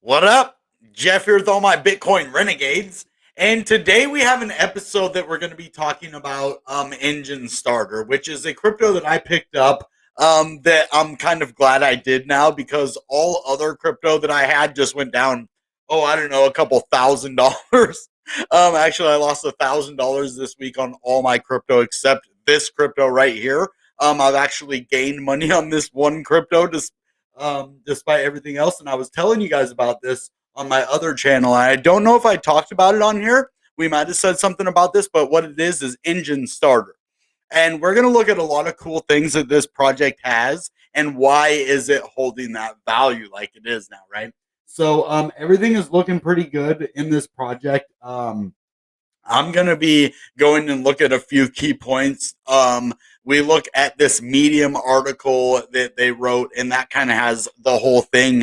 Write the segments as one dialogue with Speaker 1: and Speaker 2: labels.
Speaker 1: What up? Jeff here with all my Bitcoin renegades. And today we have an episode that we're going to be talking about Enjin Starter, which is a crypto that I picked up that I'm kind of glad I did now because all other crypto that I had just went down, oh, I don't know, a couple $1,000. Actually, I lost $1,000 this week on all my crypto except this crypto right here. I've actually gained money on this one crypto despite everything else. And I was telling you guys about this on my other channel. I don't know if I talked about it on here. We might have said something about this, but what it is Enjin Starter. And we're going to look at a lot of cool things that this project has and why is it holding that value like it is now, right? So everything is looking pretty good in this project. I'm going to be going and look at a few key points. We look at this Medium article that they wrote, and that kind of has the whole thing.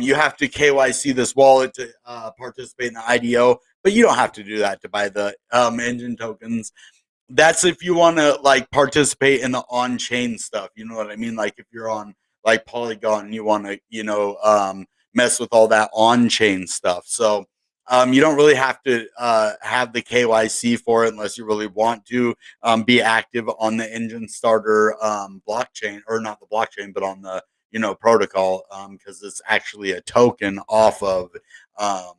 Speaker 1: You have to KYC this wallet to participate in the IDO, but you don't have to do that to buy the Enjin tokens. That's if you want to like participate in the on-chain stuff. You know what I mean? Like if you're on like Polygon and you want to, mess with all that on-chain stuff. So you don't really have to have the KYC for it unless you really want to be active on the Enjin Starter blockchain, or not the blockchain, but on the protocol, because it's actually a token off of um,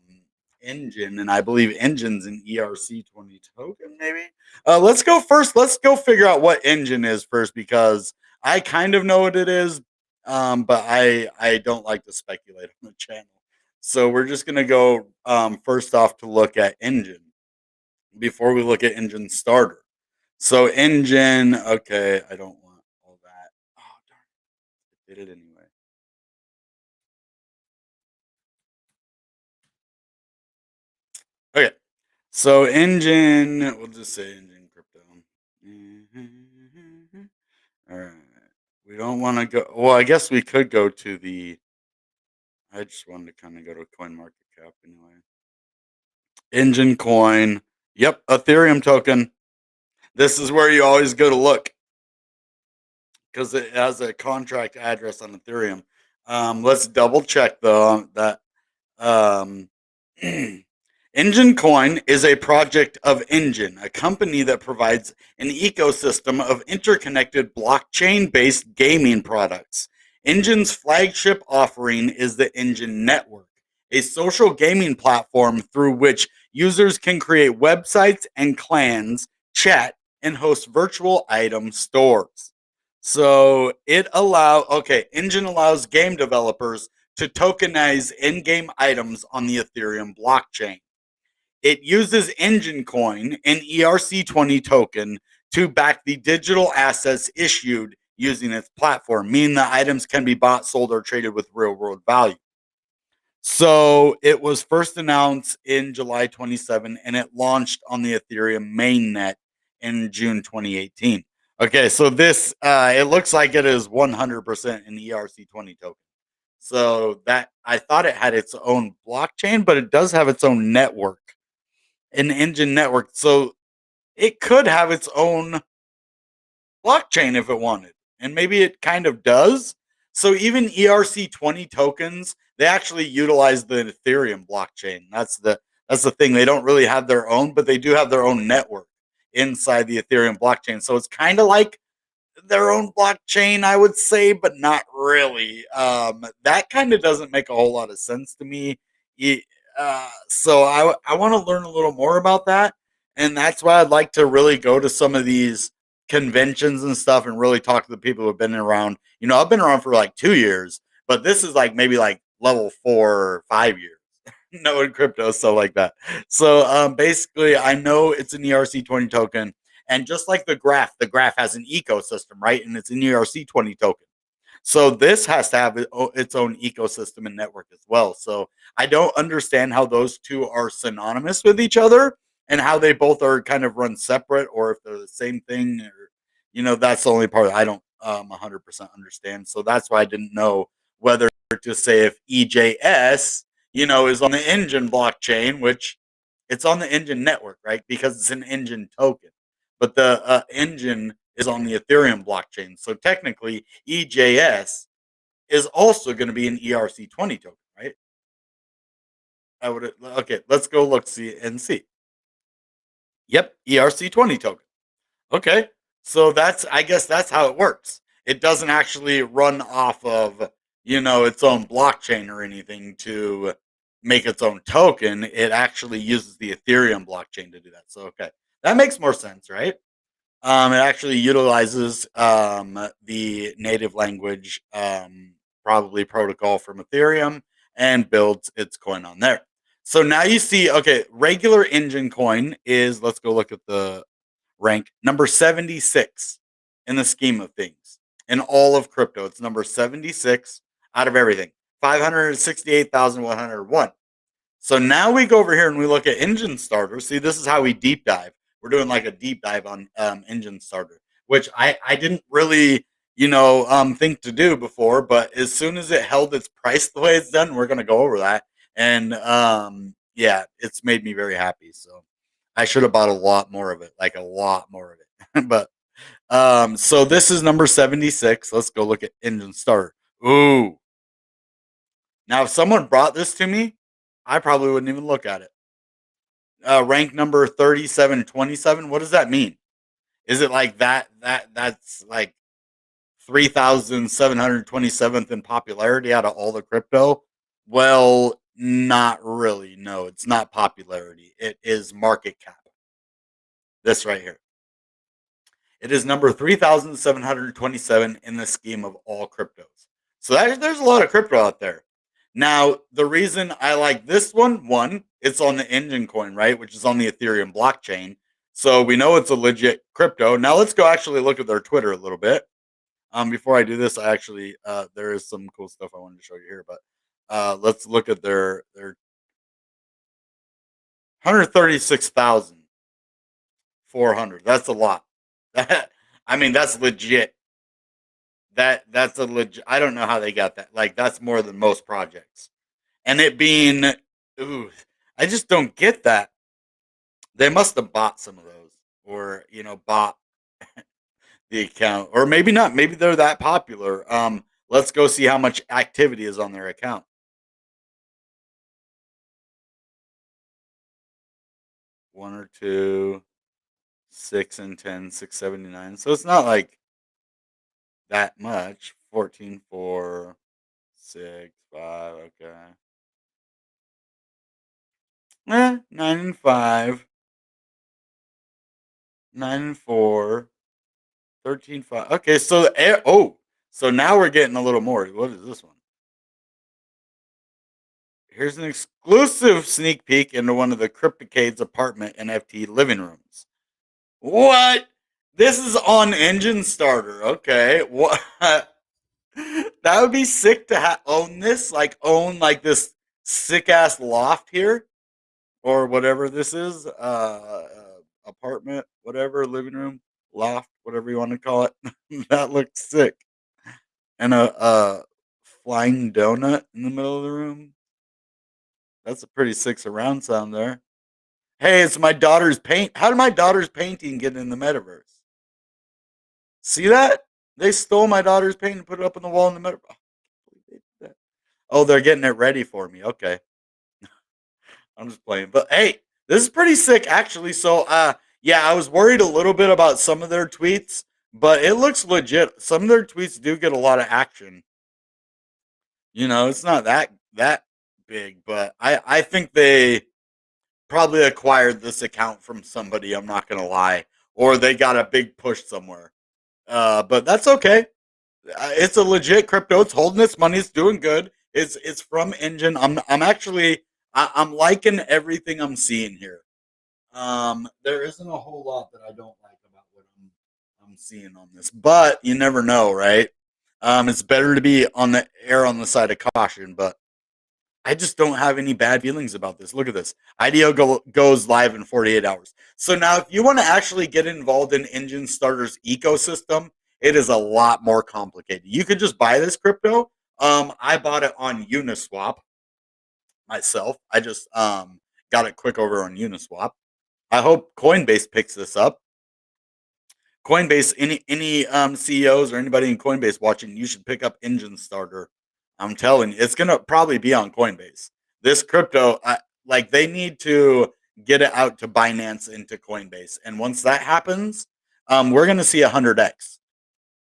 Speaker 1: Enjin, and I believe Enjin's an ERC20 token. Maybe let's go first. Let's go figure out what Enjin is first because I kind of know what it is, but I don't like to speculate on the channel. So we're just gonna go first off to look at Enjin before we look at Enjin Starter. So Enjin, okay, I don't want all that. Oh darn it, I did it anyway. Okay, so Enjin, we'll just say Enjin crypto. All right, we don't want to go. Well, I guess we could go to the. I just wanted to kind of go to Coin Market Cap anyway. Enjin coin. Yep, Ethereum token. This is where you always go to look because it has a contract address on Ethereum. Let's double check though that um, Enjin Coin is a project of Enjin, a company that provides an ecosystem of interconnected blockchain-based gaming products. Enjin's flagship offering is the Enjin Network, a social gaming platform through which users can create websites and clans, chat, and host virtual item stores. So Enjin allows game developers to tokenize in-game items on the Ethereum blockchain. It uses Enjin Coin, an ERC20 token, to back the digital assets issued using its platform, meaning the items can be bought, sold, or traded with real world value. So it was first announced in July 27 and it launched on the Ethereum mainnet in June 2018. Okay, so this it looks like it is 100% an ERC20 token. So that I thought it had its own blockchain, but it does have its own network, an Enjin network. So it could have its own blockchain if it wanted. And maybe it kind of does. So even ERC20 tokens, they actually utilize the Ethereum blockchain. That's the thing. They don't really have their own, but they do have their own network inside the Ethereum blockchain. So it's kind of like their own blockchain, I would say, but not really. That kind of doesn't make a whole lot of sense to me. So I want to learn a little more about that, and that's why I'd like to really go to some of these conventions and stuff and really talk to the people who've been around. I've been around for like 2 years, but this is like maybe like level 4 or 5 years. No, in crypto, stuff like that. So basically, I know it's an ERC20 token. And just like the graph has an ecosystem, right? And it's an ERC20 token. So this has to have its own ecosystem and network as well. So I don't understand how those two are synonymous with each other and how they both are kind of run separate or if they're the same thing. Or, that's the only part I don't 100% understand. So that's why I didn't know whether to say if EJS, is on the Enjin blockchain, which it's on the Enjin network, right? Because it's an Enjin token. But the Enjin is on the Ethereum blockchain. So technically, EJS is also going to be an ERC20 token, right? I would okay, let's go look see and see. Yep, ERC20 token. Okay. So that's I guess that's how it works. It doesn't actually run off of, its own blockchain or anything to make its own token. It actually uses the Ethereum blockchain to do that. So okay. That makes more sense, right? It actually utilizes the native language, probably protocol from Ethereum, and builds its coin on there. So now you see, okay, regular Enjin coin is, let's go look at the rank, number 76 in the scheme of things. In all of crypto, it's number 76 out of everything, 568,101. So now we go over here and we look at Enjin Starter. See, this is how we deep dive. We're doing like a deep dive on Enjin Starter, which I didn't really, think to do before. But as soon as it held its price the way it's done, we're gonna go over that. And yeah, it's made me very happy. So I should have bought a lot more of it, like a lot more of it. But so this is number 76. Let's go look at Enjin Starter. Ooh, now if someone brought this to me, I probably wouldn't even look at it. Rank number 3727. What does that mean? Is it like that's like 3,727th in popularity out of all the crypto? Well, not really. No, it's not popularity. It is market cap. This right here. It is number 3,727 in the scheme of all cryptos. So there's a lot of crypto out there. Now, the reason I like this one, it's on the Enjin coin, right? Which is on the Ethereum blockchain. So we know it's a legit crypto. Now let's go actually look at their Twitter a little bit. Before I do this, I actually there is some cool stuff I wanted to show you here, but let's look at their 136,400. That's a lot. That I mean, that's legit. That's a legit. I don't know how they got that. Like that's more than most projects. And it being, ooh, I just don't get that. They must have bought some of those, or bought the account, or maybe not. Maybe they're that popular. Let's go see how much activity is on their account. One or two, six and 10, 679. So it's not like that much. 14, 4, 6, 5. Okay. 9 and 5, 9 and 4, 13, 5. Okay, so so now we're getting a little more. What is this one? Here's an exclusive sneak peek into one of the Crypticade's apartment NFT living rooms. What? This is on Enjin Starter. Okay, what? That would be sick to own this, like own like this sick ass loft here, or whatever this is, apartment, whatever, living room, loft, whatever you want to call it. That looks sick. And a flying donut in the middle of the room. That's a pretty sick surround sound there. Hey, it's my daughter's paint. How did my daughter's painting get in the metaverse? See that? They stole my daughter's paint and put it up on the wall in the metaverse. Oh, they're getting it ready for me. Okay. I'm just playing. But hey, this is pretty sick actually. So yeah, I was worried a little bit about some of their tweets, but it looks legit. Some of their tweets do get a lot of action. It's not that big, but I think they probably acquired this account from somebody, I'm not gonna lie. Or they got a big push somewhere. But that's okay. It's a legit crypto. It's holding its money. It's doing good. It's from Enjin. I'm actually I'm liking everything I'm seeing here. There isn't a whole lot that I don't like about what I'm seeing on this, but you never know, right? It's better to be on the air on the side of caution, but I just don't have any bad feelings about this. Look at this. IDO goes live in 48 hours. So now, if you want to actually get involved in Enjin Starter's ecosystem, it is a lot more complicated. You could just buy this crypto. I bought it on Uniswap myself. I just got it quick over on Uniswap. I hope Coinbase picks this up. Coinbase, any CEOs or anybody in Coinbase watching, you should pick up Enjin Starter. I'm telling you, it's gonna probably be on Coinbase. This crypto, like they need to get it out to Binance into Coinbase. And once that happens, we're going to see 100x.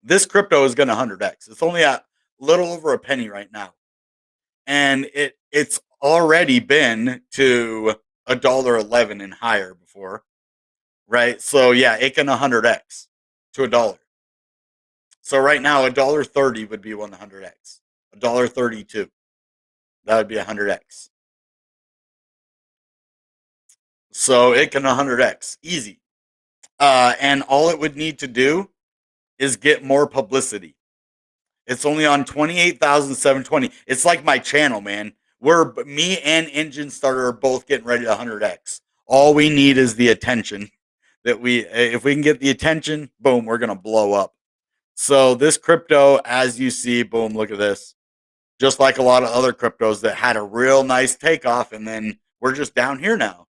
Speaker 1: This crypto is going to 100x. It's only a little over a penny right now. And it's already been to $1.11 and higher before, right? So yeah, it can 100x to a dollar. So right now, $1.30 would be 100x. $1.32, that would be 100x. So it can 100x easy. And all it would need to do is get more publicity. It's only on 28,720. It's like my channel, man. We're me and Enjin Starter are both getting ready to 100x. All we need is the attention. If we can get the attention, boom, we're gonna blow up. So this crypto, as you see, boom, look at this. Just like a lot of other cryptos that had a real nice takeoff, and then we're just down here now.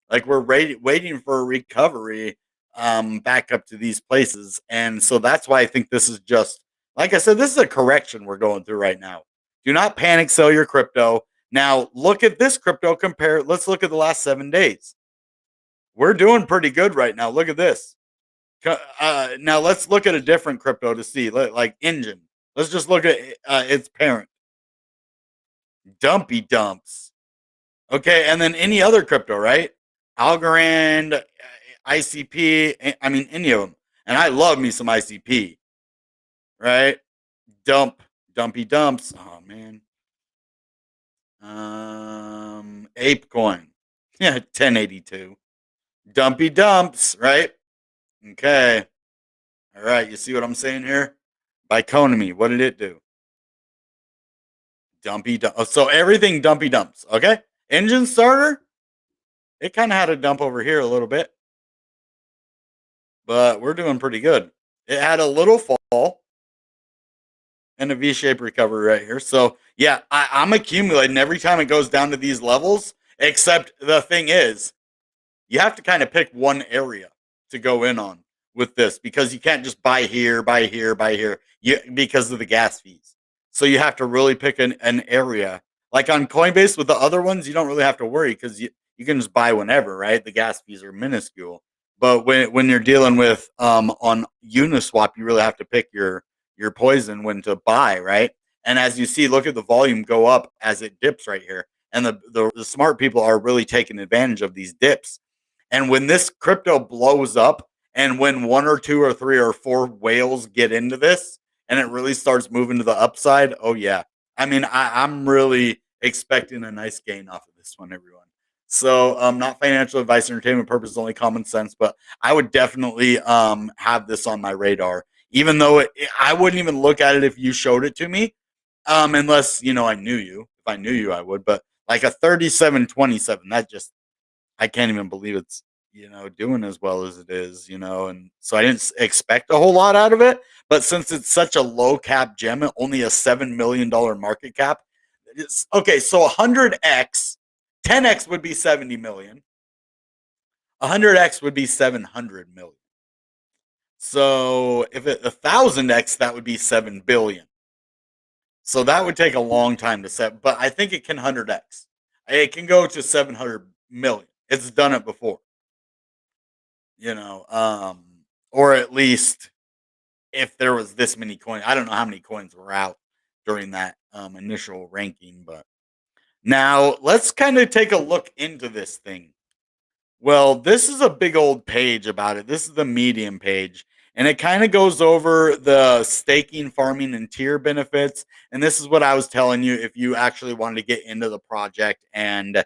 Speaker 1: Like we're waiting for a recovery back up to these places. And so that's why I think this is just, like I said, this is a correction we're going through right now. Do not panic sell your crypto. Now look at this crypto compare. Let's look at the last 7 days. We're doing pretty good right now. Look at this. Now let's look at a different crypto to see, like Enjin. Let's just look at its parent, Dumpy Dumps. Okay, and then any other crypto, right? Algorand, ICP, I mean, any of them. And I love me some ICP, right? Dumpy Dumps. Oh, man. ApeCoin. Yeah, 1082. Dumpy Dumps, right? Okay. All right, you see what I'm saying here? Biconomy, what did it do? Dumpy Dump. So everything Dumpy Dumps, okay? Enjin Starter, it kind of had a dump over here a little bit, but we're doing pretty good. It had a little fall and a V-shaped recovery right here. So yeah, I'm accumulating every time it goes down to these levels. Except the thing is, you have to kind of pick one area to go in on with this because you can't just buy here, buy here, buy here, because of the gas fees. So you have to really pick an area. Like on Coinbase with the other ones, you don't really have to worry because you can just buy whenever, right? The gas fees are minuscule. But when you're dealing with on Uniswap, you really have to pick your poison when to buy, right? And as you see, look at the volume go up as it dips right here. And the smart people are really taking advantage of these dips. And when this crypto blows up, and when one or two or three or four whales get into this, and it really starts moving to the upside, oh yeah. I mean, I'm really expecting a nice gain off of this one, everyone. So, not financial advice, entertainment purposes, only common sense. But I would definitely have this on my radar, even though I wouldn't even look at it if you showed it to me, unless I knew you. If I knew you, I would. But like a 37.27, that just I can't even believe it's doing as well as it is, and so I didn't expect a whole lot out of it. But since it's such a low cap gem, only a $7 million market cap, it's okay. So 100x, 10x would be 70 million, 100x would be 700 million. So if it 1,000x, that would be 7 billion. So that would take a long time to set, but I think it can 100x. It can go to 700 million. It's done it before, you know, um, or at least if there was this many coins. I don't know how many coins were out during that initial ranking, but now let's kind of take a look into this thing. Well, this is a big old page about it. This is the Medium page, and it kind of goes over the staking, farming, and tier benefits. And this is what I was telling you if you actually wanted to get into the project and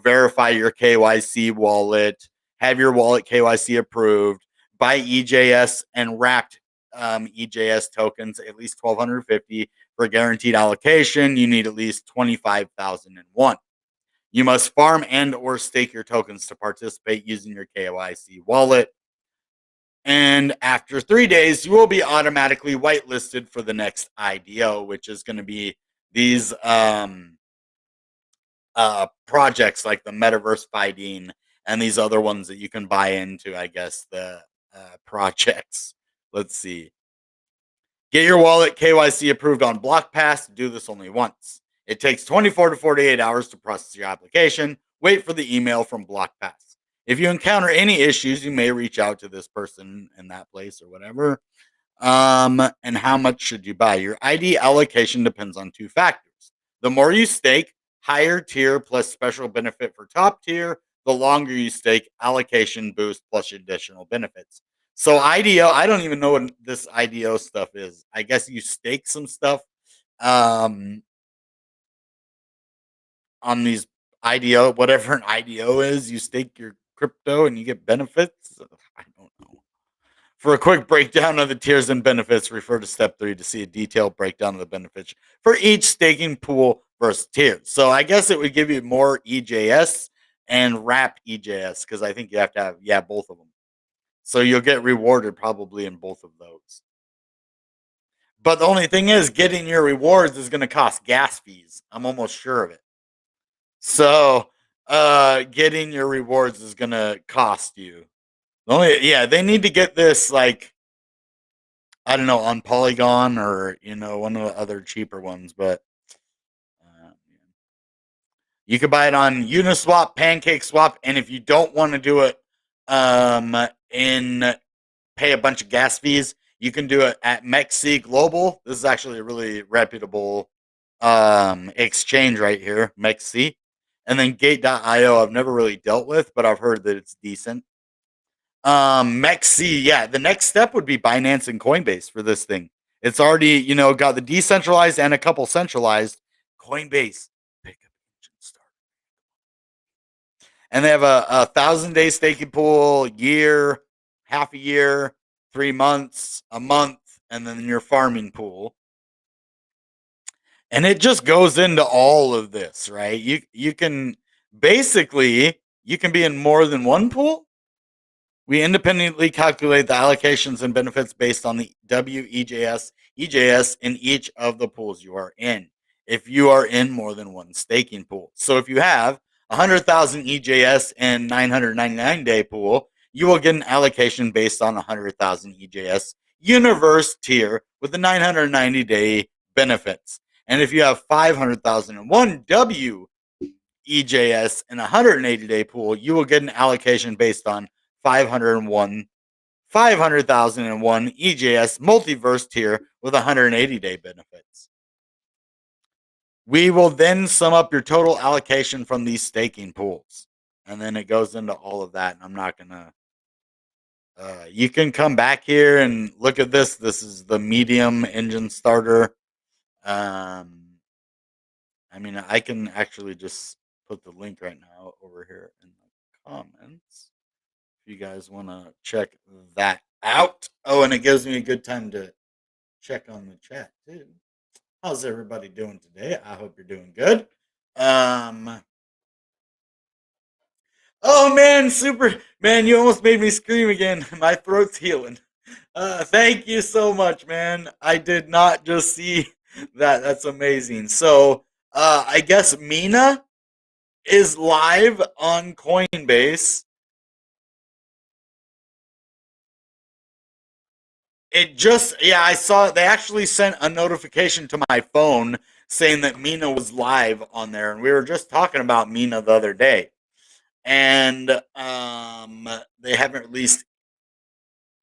Speaker 1: verify your KYC wallet, have your wallet KYC approved, buy EJS and wrapped EJS tokens, at least 1,250 for guaranteed allocation. You need at least 25,001. You must farm and or stake your tokens to participate using your KYC wallet. And after 3 days, you will be automatically whitelisted for the next IDO, which is going to be these projects like the Metaverse Fighting and these other ones that you can buy into, I guess, the projects. Let's see. Get your wallet KYC approved on BlockPass. Do this only once. It takes 24 to 48 hours to process your application. Wait for the email from BlockPass. If you encounter any issues, you may reach out to this person in that place or whatever. And how much should you buy? Your ID allocation depends on two factors. The more you stake, higher tier plus special benefit for top tier. The longer you stake, allocation boost plus additional benefits. So IDO, I don't even know what this IDO stuff is. I guess you stake some stuff um, on these IDO, whatever an IDO is. You stake your crypto and you get benefits. I don't know. For a quick breakdown of the tiers and benefits, refer to step 3 to see a detailed breakdown of the benefits for each staking pool versus tier. So I guess it would give you more EJS and wrap EJS because I think you have to have, yeah, both of them. So you'll get rewarded probably in both of those. But the only thing is, getting your rewards is going to cost gas fees. I'm almost sure of it. So getting your rewards is going to cost you. Yeah, they need to get this like I don't know, on Polygon or one of the other cheaper ones, but uh, you could buy it on Uniswap, PancakeSwap, and if you don't want to do it in pay a bunch of gas fees, you can do it at MEXC Global. This is actually a really reputable exchange right here, MEXC. And then Gate.io, I've never really dealt with, but I've heard that it's decent. MEXC, yeah. The next step would be Binance and Coinbase for this thing. It's already, got the decentralized and a couple centralized. Coinbase, pick up Enjin Starter. And they have a 1,000-day staking pool, year, half a year, 3 months, a month, and then your farming pool. And it just goes into all of this, right? You can basically you can be in more than one pool. We independently calculate the allocations and benefits based on the WEJS, EJS in each of the pools you are in. If you are in more than one staking pool. So if you have 100,000 EJS and 999-day pool, you will get an allocation based on 100,000 EJS universe tier with the 990-day benefits. And if you have 500,001 W EJS and 180-day pool, you will get an allocation based on 500,001 EJS multiverse tier with 180-day benefits. We will then sum up your total allocation from these staking pools. And then it goes into all of that. And I'm not going to. You can come back here and look at this. This is the medium Enjin Starter. I mean, I can actually just put the link right now over here in the comments. If you guys want to check that out. Oh, and it gives me a good time to check on the chat too. How's everybody doing today? I hope you're doing good. Oh man, super man, you almost made me scream again. My throat's healing. Thank you so much, man. I did not just see that. That's amazing. So, I guess Mina is live on Coinbase. Yeah, I saw they actually sent a notification to my phone saying that Mina was live on there, and we were just talking about Mina the other day, and they haven't released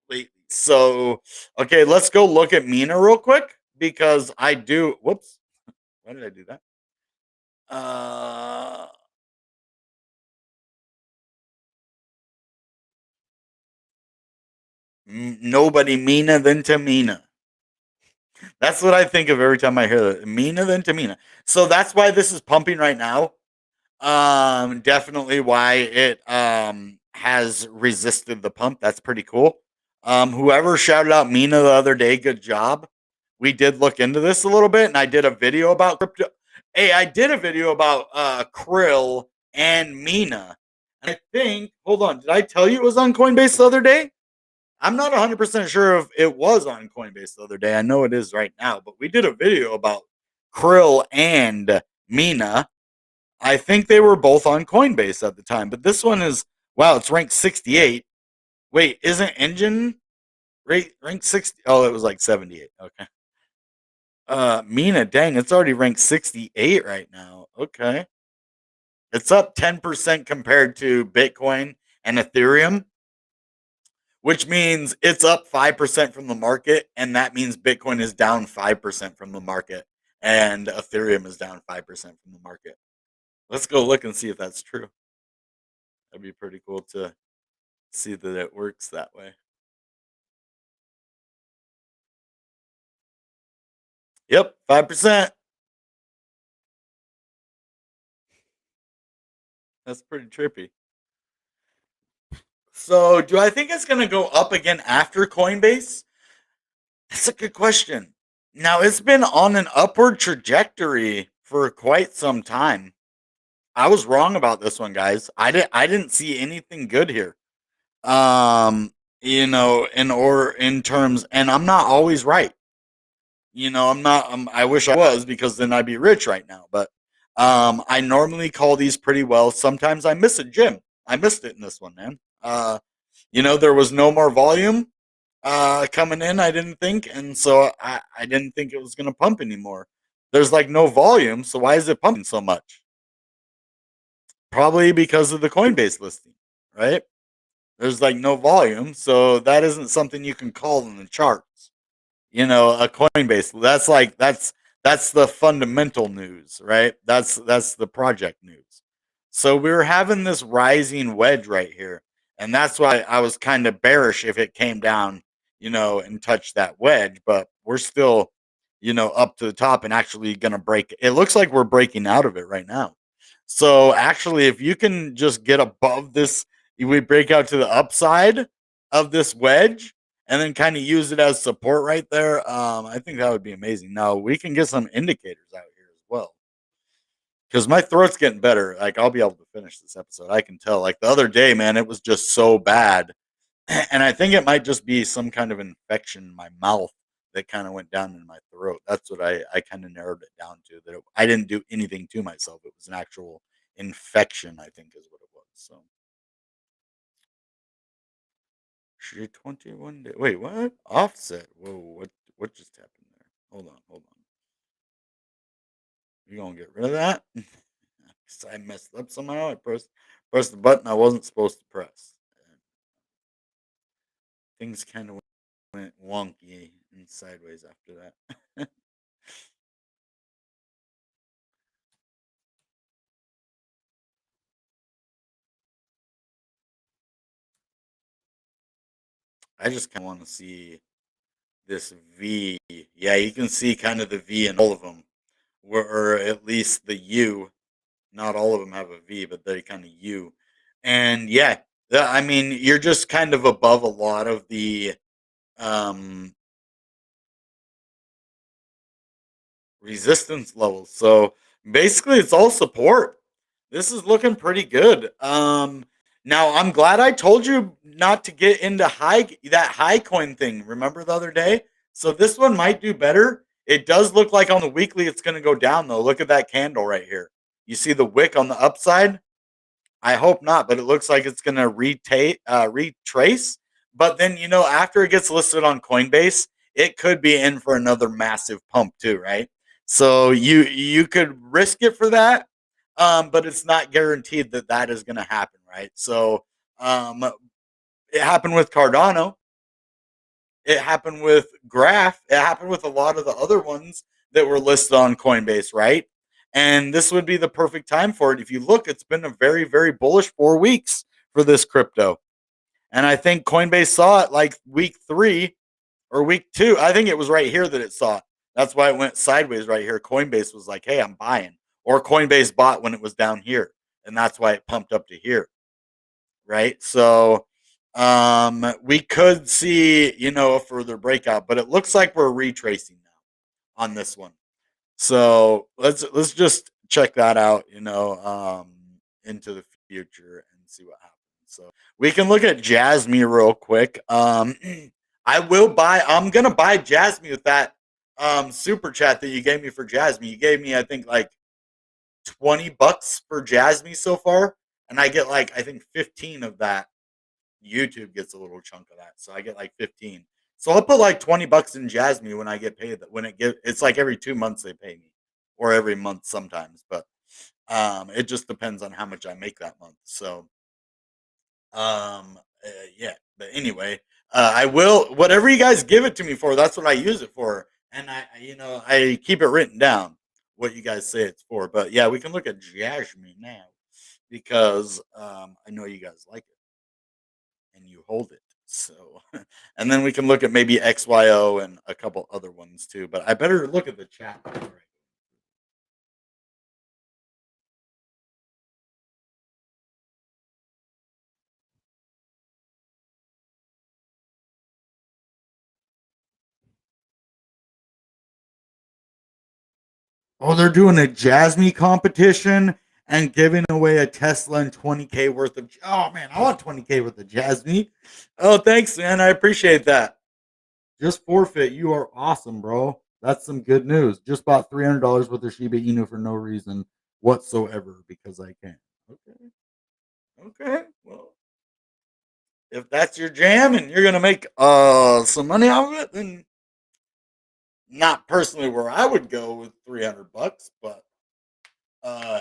Speaker 1: lately. So, okay, let's go look at Mina real quick because I do. Whoops, why did I do that? Nobody Mina than Tamina. That's what I think of every time I hear that. Mina than Tamina. So that's why this is pumping right now. Definitely why it has resisted the pump. That's pretty cool. Whoever shouted out Mina the other day, good job. We did look into this a little bit, and I did a video about crypto. Hey, I did a video about Krill and Mina. And I think, hold on, did I tell you it was on Coinbase the other day? I'm not 100% sure if it was on Coinbase the other day. I know it is right now, but we did a video about Krill and Mina. I think they were both on Coinbase at the time, but this one is wow, it's ranked 68. Wait, isn't Enjin ranked 60? Oh, it was like 78. Okay. Mina, dang, it's already ranked 68 right now. Okay. It's up 10% compared to Bitcoin and Ethereum, which means it's up 5% from the market. And that means Bitcoin is down 5% from the market and Ethereum is down 5% from the market. Let's go look and see if that's true. That'd be pretty cool to see that it works that way. Yep, 5%. That's pretty trippy. So, do I think it's going to go up again after Coinbase? That's a good question. Now, it's been on an upward trajectory for quite some time. I was wrong about this one, guys. I didn't see anything good here. Um, in terms, and I'm not always right. I'm not. I wish I was because then I'd be rich right now. But I normally call these pretty well. Sometimes I miss it, Jim. I missed it in this one, man. There was no more volume coming in. I didn't think, and so I didn't think it was going to pump anymore. There's like no volume, so why is it pumping so much? Probably because of the Coinbase listing, right? There's like no volume, so that isn't something you can call in the charts. A Coinbase. That's the fundamental news, right? That's the project news. So we're having this rising wedge right here, and that's why I was kind of bearish if it came down, and touched that wedge. But we're still, up to the top and actually gonna break. It looks like we're breaking out of it right now. So actually, if you can just get above this, we break out to the upside of this wedge and then kind of use it as support right there. I think that would be amazing. Now we can get some indicators out here as well because my throat's getting better. Like I'll be able to finish this episode. I can tell. Like the other day, man, it was just so bad, and I think it might just be some kind of infection in my mouth that kind of went down in my throat. That's what I kind of narrowed it down to. I didn't do anything to myself. It was an actual infection. I think is what it was. So. 21 day. Wait, what? Offset. Whoa, what just happened there? Hold on, hold on. You gonna get rid of that? 'Cause I messed up somehow. I pressed the button I wasn't supposed to press. And things kind of went wonky and sideways after that. I just kind of want to see this V. Yeah, you can see kind of the V in all of them, or at least the U. Not all of them have a V, but they kind of U. And yeah, I mean, you're just kind of above a lot of the um, resistance levels. So basically, it's all support. This is looking pretty good. Now I'm glad I told you not to get into high coin thing. Remember the other day? So this one might do better. It does look like on the weekly it's going to go down though. Look at that candle right here. You see the wick on the upside? I hope not, but it looks like it's going to retrace. But then, after it gets listed on Coinbase, it could be in for another massive pump too, right? So you could risk it for that, but it's not guaranteed that that is going to happen, right? So um, it happened with Cardano. It happened with Graph. It happened with a lot of the other ones that were listed on Coinbase, right? And this would be the perfect time for it. If you look, it's been a very, very bullish 4 weeks for this crypto. And I think Coinbase saw it like week 3 or week 2. I think it was right here that it saw it. That's why it went sideways right here. Coinbase was like, hey, I'm buying. Or Coinbase bought when it was down here. And that's why it pumped up to here, right? So we could see, a further breakout, but it looks like we're retracing now on this one. So let's just check that out, into the future and see what happens. So we can look at Jasmine real quick. I'm gonna buy Jasmine with that super chat that you gave me for Jasmine. You gave me, I think, like $20 for Jasmine so far, and I get like I think 15 of that. YouTube gets a little chunk of that, so I get like 15. So I'll put like $20 in Jasmine when I get paid. When it's like every 2 months they pay me, or every month sometimes. But It just depends on how much I make that month. So, yeah. But anyway, I will whatever you guys give it to me for. That's what I use it for, and I keep it written down what you guys say it's for. But yeah, we can look at Jasmine now because I know you guys like it and you hold it. So, and then we can look at maybe XYO and a couple other ones too. But I better look at the chat. Oh, they're doing a Jasmine competition and giving away a Tesla and 20K worth of. Oh man, I want 20K worth of Jasmine. Oh, thanks, man. I appreciate that. Just forfeit. You are awesome, bro. That's some good news. Just bought $300 worth of Shiba Inu for no reason whatsoever because I can. Okay. Okay. Well, if that's your jam and you're gonna make some money out of it, then not personally where I would go with $300, but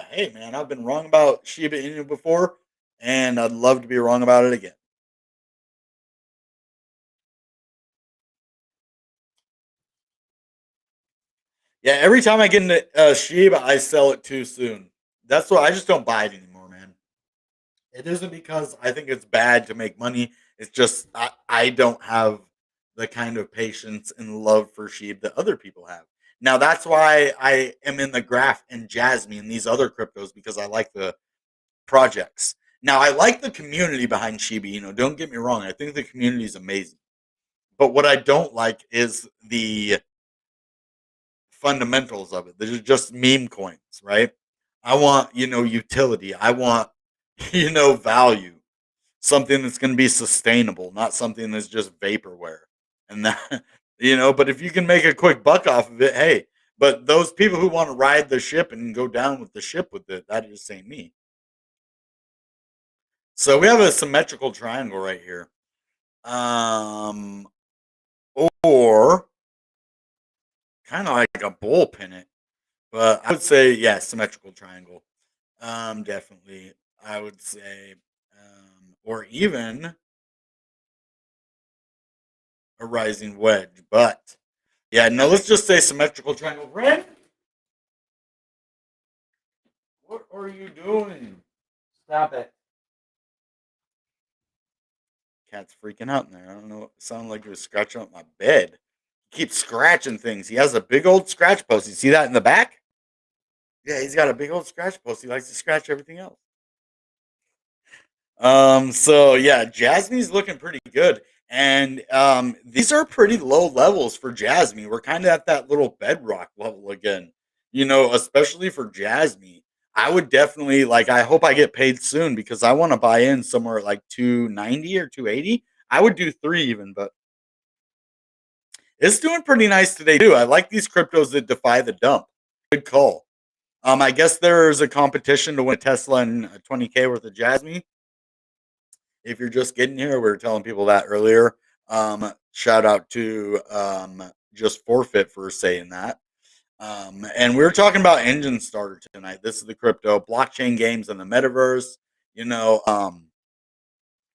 Speaker 1: hey man, I've been wrong about Shiba Inu before, and I'd love to be wrong about it again. Yeah, every time I get into Shiba, I sell it too soon. That's why I just don't buy it anymore, man. It isn't because I think it's bad to make money. It's just I don't have the kind of patience and love for Sheeb that other people have. Now that's why I am in the Graph and Jasmine and these other cryptos because I like the projects. Now I like the community behind Shiba. Don't get me wrong. I think the community is amazing. But what I don't like is the fundamentals of it. They're just meme coins, right? I want utility. I want value, something that's going to be sustainable, not something that's just vaporware. And that, but if you can make a quick buck off of it, hey, but those people who want to ride the ship and go down with the ship with it, that just ain't me. So we have a symmetrical triangle right here. Um, or kind of like a bull pennant, but I would say, yeah, symmetrical triangle. Definitely. I would say, or even a rising wedge, but yeah, no, let's just say symmetrical triangle. Ren, what are you doing? Stop it. Cat's freaking out in there. I don't know. It sounded like he was scratching up my bed. He keeps scratching things. He has a big old scratch post. You see that in the back? Yeah, he's got a big old scratch post. He likes to scratch everything else. So yeah, Jasmine's looking pretty good. And these are pretty low levels for Jasmine. We're kind of at that little bedrock level again. Especially for Jasmine. I would definitely I hope I get paid soon because I want to buy in somewhere at like 290 or 280. I would do 3 even, but it's doing pretty nice today too. I like these cryptos that defy the dump. Good call. I guess there's a competition to win a Tesla and 20K worth of Jasmine. If you're just getting here, we were telling people that earlier. Shout out to just forfeit for saying that. And we were talking about Enjin Starter tonight. This is the crypto blockchain games and the metaverse. You know, um,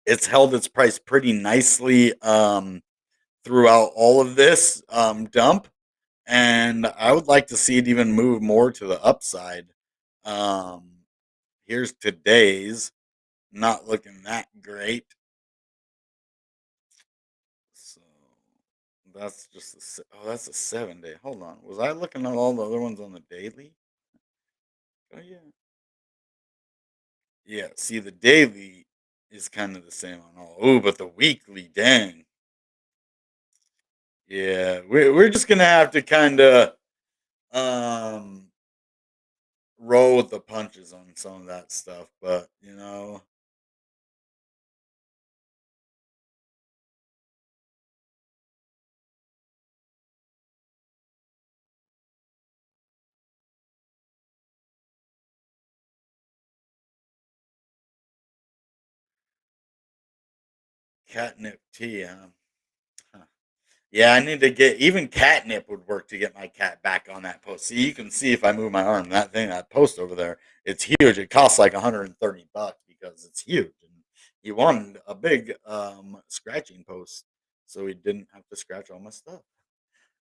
Speaker 1: it's held its price pretty nicely throughout all of this dump, and I would like to see it even move more to the upside. Um, Here's today's, not looking that great. So that's just that's a 7 day. Hold on, was I looking at all the other ones on the daily? Oh yeah, yeah. See, the daily is kind of the same on all. Oh, but the weekly, dang. Yeah, we're just gonna have to kind of um roll with the punches on some of that stuff. But catnip tea. Huh? Yeah, I need to get even catnip would work to get my cat back on that post. See, you can see if I move my arm, that thing, that post over there, it's huge. It costs like $130 because it's huge. And he wanted a big scratching post, so he didn't have to scratch all my stuff.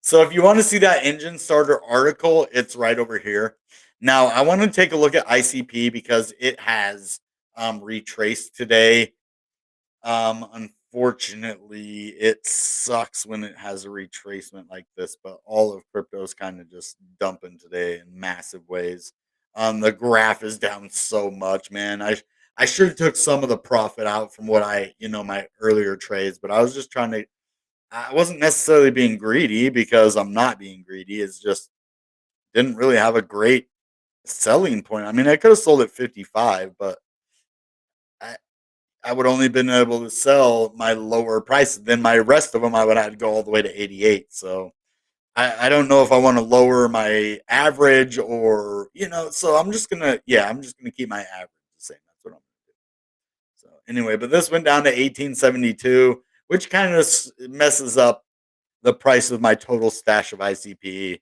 Speaker 1: So if you want to see that engine starter article, it's right over here. Now I want to take a look at ICP because it has retraced today. Unfortunately, it sucks when it has a retracement like this, but all of crypto is kind of just dumping today in massive ways. The graph is down so much, man. I should have took some of the profit out from what my earlier trades, but I was just trying to. I wasn't necessarily being greedy because I'm not being greedy. It's just didn't really have a great selling point. I mean, I could have sold at 55, but I, I would only been able to sell my lower prices. Then my rest of them, I would have to go all the way to 88. So I don't know if I want to lower my average or So I'm just gonna keep my average the same. That's what I'm gonna do. So anyway, but this went down to 1872, which kind of messes up the price of my total stash of ICP,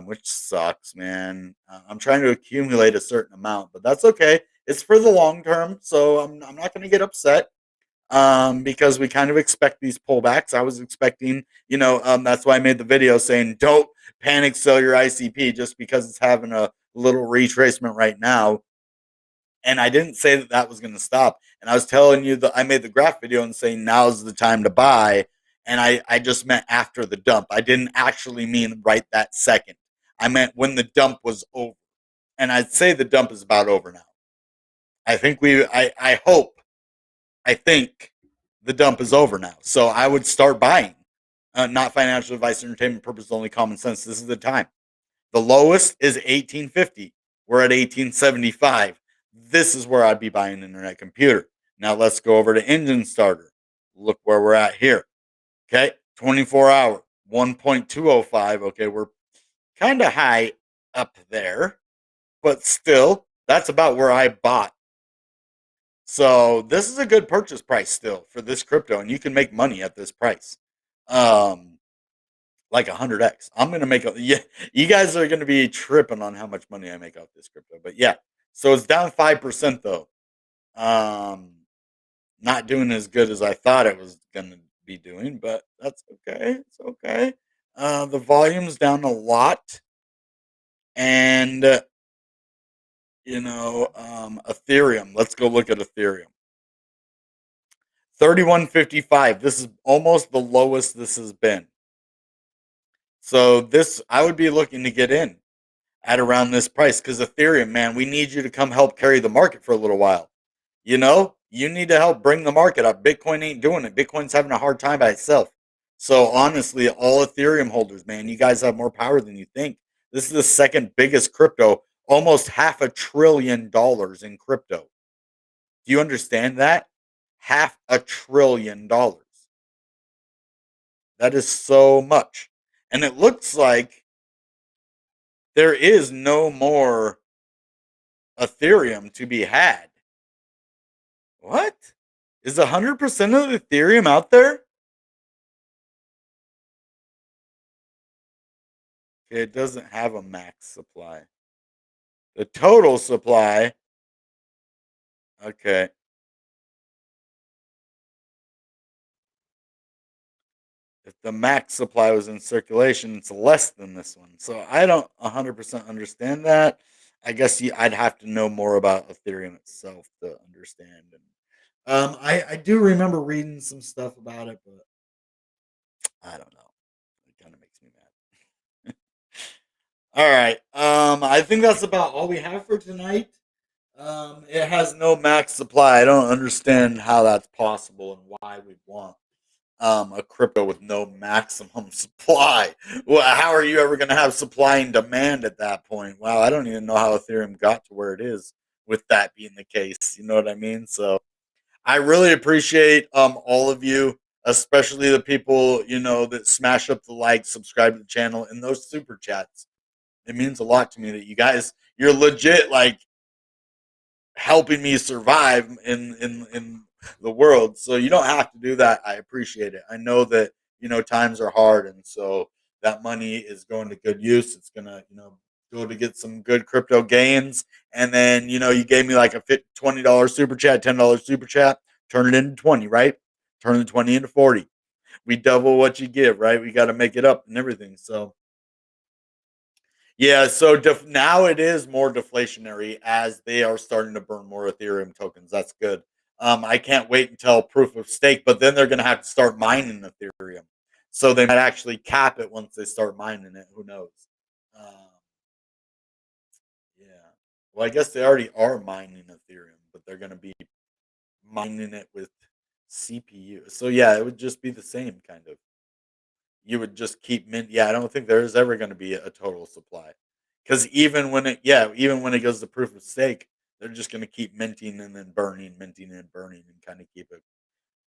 Speaker 1: which sucks, man. I'm trying to accumulate a certain amount, but that's okay. It's for the long term, so I'm not going to get upset because we kind of expect these pullbacks. I was expecting, that's why I made the video saying don't panic sell your ICP just because it's having a little retracement right now. And I didn't say that that was going to stop. And I was telling you that I made the graph video and saying now's the time to buy. And I just meant after the dump. I didn't actually mean right that second. I meant when the dump was over. And I'd say the dump is about over now. I hope, I think the dump is over now. So I would start buying. Not financial advice, entertainment purpose, only common sense. This is the time. The lowest is 1850. We're at 1875. This is where I'd be buying an internet computer. Now let's go over to Enjin Starter. Look where we're at here. Okay, 24 hour, 1.205. Okay, we're kind of high up there, but still, that's about where I bought. So this is a good purchase price still for this crypto, and you can make money at this price. Um, like 100x. I'm gonna make a yeah. You guys are gonna be tripping on how much money I make off this crypto, but yeah. So it's down 5% though. Um, Not doing as good as I thought it was gonna be doing, but that's okay. It's okay. The volume's down a lot, and Ethereum. Let's go look at Ethereum. 3155. This is almost the lowest this has been. So this I would be looking to get in at around this price because Ethereum, man, we need you to come help carry the market for a little while. You need to help bring the market up. Bitcoin ain't doing it. Bitcoin's having a hard time by itself. So honestly, all Ethereum holders, man, you guys have more power than you think. This is the second biggest crypto, almost $500 billion in crypto. Do you understand that? $500 billion. That is so much. And it looks like there is no more Ethereum to be had. What? Is 100% of Ethereum out there? Okay, it doesn't have a max supply. The total supply, okay. If the max supply was in circulation, it's less than this one. So I don't 100% understand that. I guess I'd have to know more about Ethereum itself to understand. And I do remember reading some stuff about it, but I don't know. It kind of makes me mad. All right. I think that's about all we have for tonight. It has no max supply. I don't understand how that's possible and why we want a crypto with no maximum supply. Well, how are you ever going to have supply and demand at that point? Wow, I don't even know how Ethereum got to where it is with that being the case. You know what I mean? So I really appreciate all of you, especially the people that smash up the like, subscribe to the channel, and those super chats. It means a lot to me that you're legit like helping me survive in the world. So you don't have to do that. I appreciate it. I know that times are hard, and so that money is going to good use. It's gonna, go to get some good crypto gains, and then you gave me like a $20 super chat, $10 super chat, turn it into 20, right? Turn the 20 into 40. We double what you give, right? We got to make it up and everything. So yeah, so now it is more deflationary as they are starting to burn more Ethereum tokens. That's good. I can't wait until proof of stake, but then they're going to have to start mining Ethereum. So they might actually cap it once they start mining it. Who knows? Um, yeah. Well, I guess they already are mining Ethereum, but they're going to be mining it with CPU. So yeah, it would just be the same kind of. You would just keep mint. Yeah, I don't think there's ever going to be a total supply, because even when it goes to proof of stake, they're just going to keep minting and burning, and kind of keep it.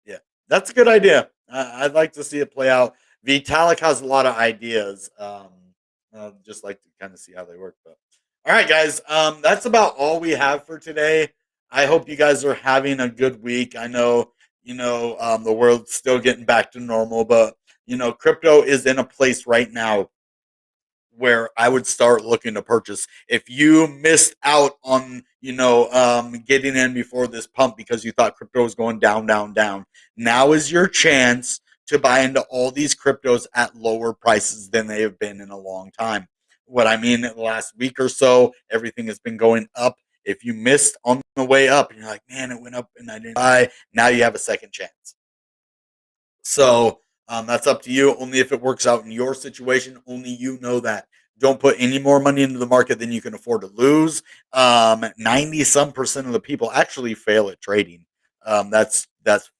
Speaker 1: Yeah, that's a good idea. I'd like to see it play out. Vitalik has a lot of ideas. I'd just like to kind of see how they work. But all right, guys, that's about all we have for today. I hope you guys are having a good week. I know the world's still getting back to normal, but crypto is in a place right now where I would start looking to purchase. If you missed out on, getting in before this pump because you thought crypto was going down, down, down, now is your chance to buy into all these cryptos at lower prices than they have been in a long time. What I mean, in the last week or so, everything has been going up. If you missed on the way up and you're like, man, it went up and I didn't buy, now you have a second chance. So that's up to you. Only if it works out in your situation. Only you know that. Don't put any more money into the market than you can afford to lose. 90 some percent of the people actually fail at trading. That's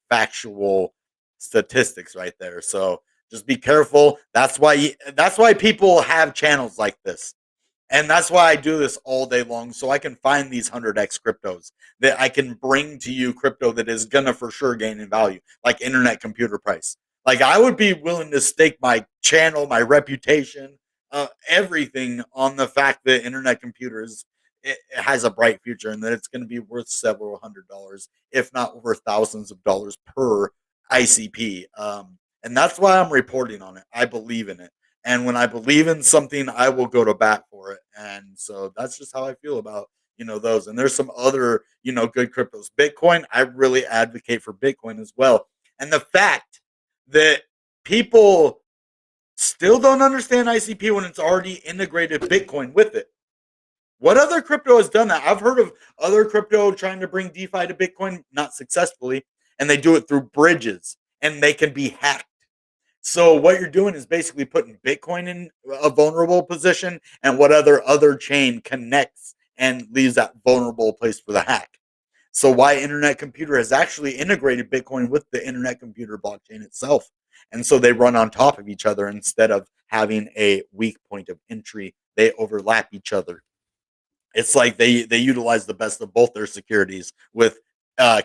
Speaker 1: factual statistics right there. So just be careful. That's why people have channels like this. And that's why I do this all day long, so I can find these 100x cryptos that I can bring to you, crypto that is gonna for sure gain in value, like internet computer price. Like I would be willing to stake my channel, my reputation, everything on the fact that internet computers it has a bright future and that it's going to be worth several $100s, if not over thousands of dollars per ICP. And that's why I'm reporting on it. I believe in it. And when I believe in something, I will go to bat for it. And so that's just how I feel about, those. And there's some other, good cryptos. Bitcoin, I really advocate for Bitcoin as well. And the fact that people still don't understand ICP when it's already integrated Bitcoin with it. What other crypto has done that? I've heard of other crypto trying to bring DeFi to Bitcoin, not successfully, and they do it through bridges and they can be hacked. So what you're doing is basically putting Bitcoin in a vulnerable position, and what other chain connects and leaves that vulnerable place for the hack. So why Internet Computer has actually integrated Bitcoin with the Internet Computer blockchain itself. And so they run on top of each other instead of having a weak point of entry. They overlap each other. It's like they utilize the best of both their securities with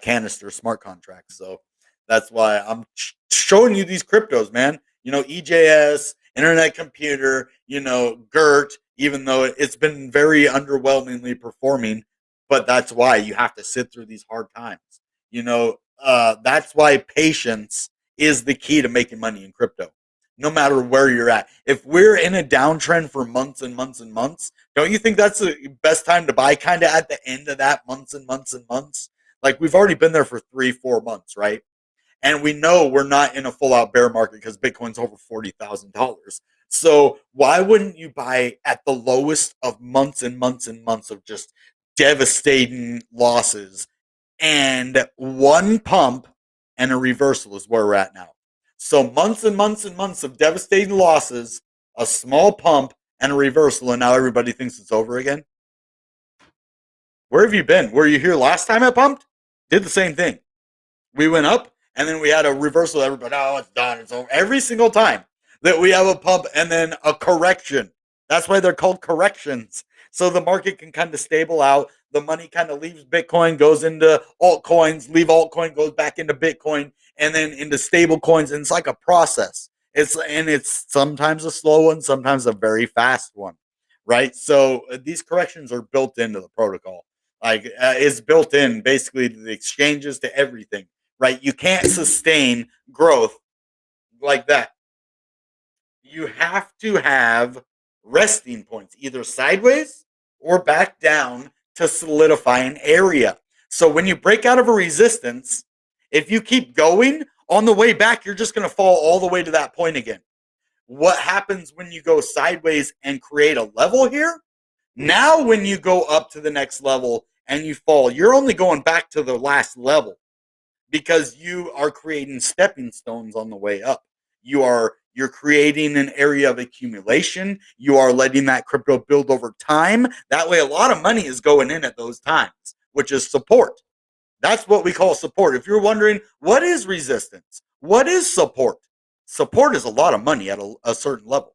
Speaker 1: canister smart contracts. So that's why I'm showing you these cryptos, man. EJS, Internet Computer, GERT, even though it's been very underwhelmingly performing, but that's why you have to sit through these hard times. That's why patience is the key to making money in crypto, no matter where you're at. If we're in a downtrend for months and months and months, don't you think that's the best time to buy, kind of at the end of that months and months and months? Like we've already been there for 3-4 months, right? And we know we're not in a full out bear market because Bitcoin's over $40,000. So why wouldn't you buy at the lowest of months and months and months of just devastating losses, and one pump and a reversal is where we're at now. So months and months and months of devastating losses, a small pump and a reversal, and now everybody thinks it's over again. Where have you been? Were you here last time I pumped? Did the same thing. We went up and then we had a reversal. Everybody, oh, it's done. It's over. Every single time that we have a pump and then a correction. That's why they're called corrections. So the market can kind of stable out. The money kind of leaves Bitcoin, goes into altcoins, leave altcoin, goes back into Bitcoin, and then into stable coins. And it's like a process. It's sometimes a slow one, sometimes a very fast one, right? So these corrections are built into the protocol. Like it's built in basically to the exchanges, to everything, right? You can't sustain growth like that. You have to have resting points, either sideways or back down to solidify an area. So when you break out of a resistance, if you keep going on the way back, you're just going to fall all the way to that point again. What happens when you go sideways and create a level here? Now, when you go up to the next level and you fall, you're only going back to the last level because you are creating stepping stones on the way up. You're creating an area of accumulation. You are letting that crypto build over time. That way, a lot of money is going in at those times, which is support. That's what we call support. If you're wondering, what is resistance? What is support? Support is a lot of money at a certain level.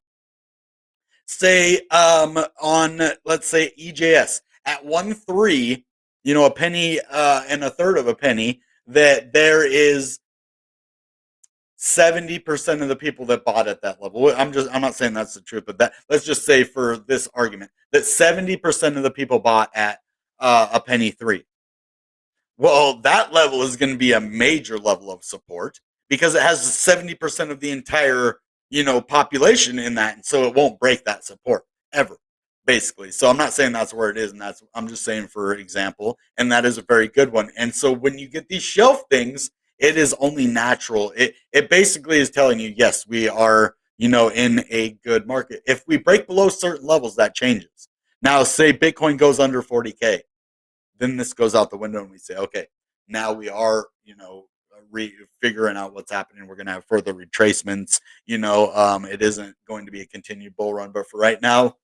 Speaker 1: Say on, let's say, EJS at 1.3, a penny and a third of a penny, that there is 70% of the people that bought at that level. I'm not saying that's the truth, but let's just say for this argument that 70% of the people bought at a penny three. Well, that level is going to be a major level of support because it has 70% of the entire, population in that. And so it won't break that support ever, basically. So I'm not saying that's where it is. And I'm just saying for example, and that is a very good one. And so when you get these shelf things, it is only natural. It basically is telling you, yes, we are, in a good market. If we break below certain levels, that changes. Now, say Bitcoin goes under 40K, then this goes out the window and we say, okay, now we are, figuring out what's happening. We're going to have further retracements. It isn't going to be a continued bull run, but for right now,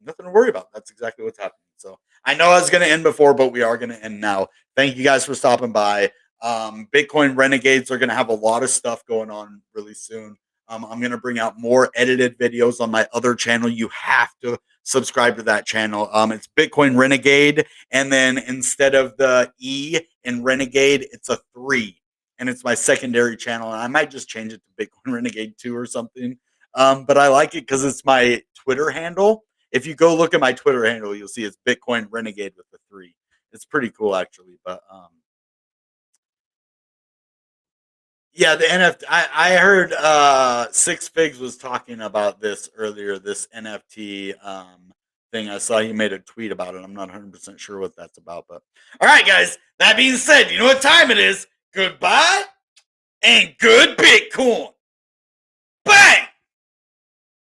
Speaker 1: nothing to worry about. That's exactly what's happening. So I know I was going to end before, but we are going to end now. Thank you guys for stopping by. Bitcoin Renegades are going to have a lot of stuff going on really soon. I'm going to bring out more edited videos on my other channel. You have to subscribe to that channel. It's Bitcoin Renegade. And then instead of the E in Renegade, it's a 3. And it's my secondary channel. And I might just change it to Bitcoin Renegade 2 or something. But I like it because it's my Twitter handle. If you go look at my Twitter handle, you'll see it's Bitcoin Renegade with the 3. It's pretty cool, actually. But yeah, the NFT. I heard Six Figs was talking about this earlier. This NFT thing. I saw he made a tweet about it. I'm not 100% sure what that's about. But all right, guys. That being said, you know what time it is. Goodbye and good Bitcoin. Bang.